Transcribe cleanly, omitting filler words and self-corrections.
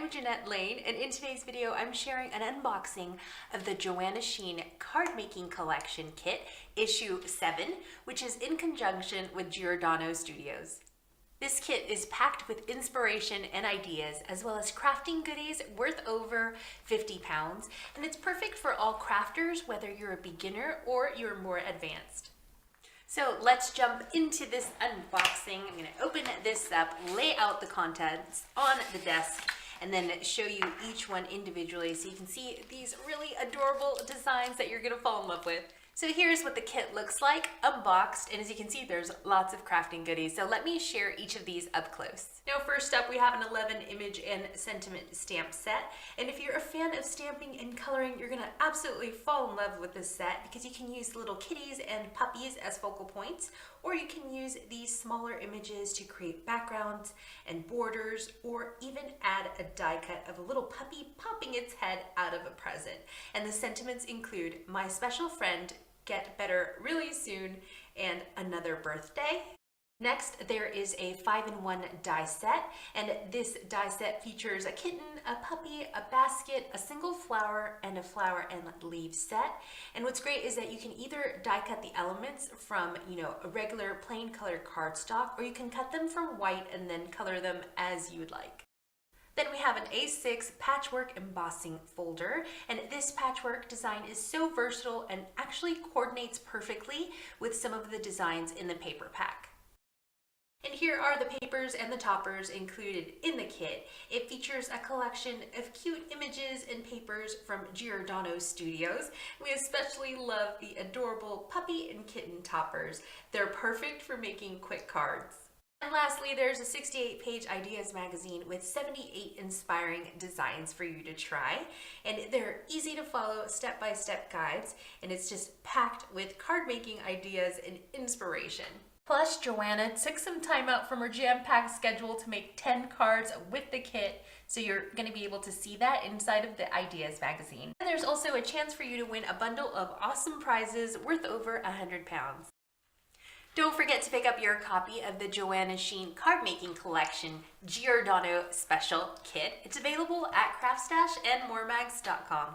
I'm Jeanette Lane, and in today's video I'm sharing an unboxing of the Joanna Sheen Card Making Collection Kit, issue 7, which is in conjunction with Giordano Studios. This kit is packed with inspiration and ideas, as well as crafting goodies worth over 50 pounds, and it's perfect for all crafters, whether you're a beginner or you're more advanced. So let's jump into this unboxing. I'm going to open this up, lay out the contents on the desk, and then show you each one individually so you can see these really adorable designs that you're going to fall in love with. So here's what the kit looks like unboxed, and as you can see there's lots of crafting goodies, so let me share each of these up close. Now first up we have an 11 image and sentiment stamp set, and if you're a fan of stamping and coloring you're going to absolutely fall in love with this set because you can use little kitties and puppies as focal points, or you can use these smaller images to create backgrounds and borders, or even add a die cut of a little puppy popping its head out of a present. And the sentiments include "My special friend, get better really soon," and "another birthday." Next, there is a 5-in-1 die set, and this die set features a kitten, a puppy, a basket, a single flower, and a flower and leaf set. And what's great is that you can either die cut the elements from, a regular plain colored cardstock, or you can cut them from white and then color them as you would like. Then we have an A6 patchwork embossing folder, and this patchwork design is so versatile and actually coordinates perfectly with some of the designs in the paper pack. And here are the papers and the toppers included in the kit. It features a collection of cute images and papers from Giordano Studios. We especially love the adorable puppy and kitten toppers. They're perfect for making quick cards. And lastly, there's a 68-page ideas magazine with 78 inspiring designs for you to try. And they're easy to follow step-by-step guides, and it's just packed with card making ideas and inspiration. Plus, Joanna took some time out from her jam-packed schedule to make 10 cards with the kit, so you're going to be able to see that inside of the Ideas magazine. And there's also a chance for you to win a bundle of awesome prizes worth over 100 pounds. Don't forget to pick up your copy of the Joanna Sheen Card Making Collection Giordano Special Kit. It's available at CraftStash and moremags.com.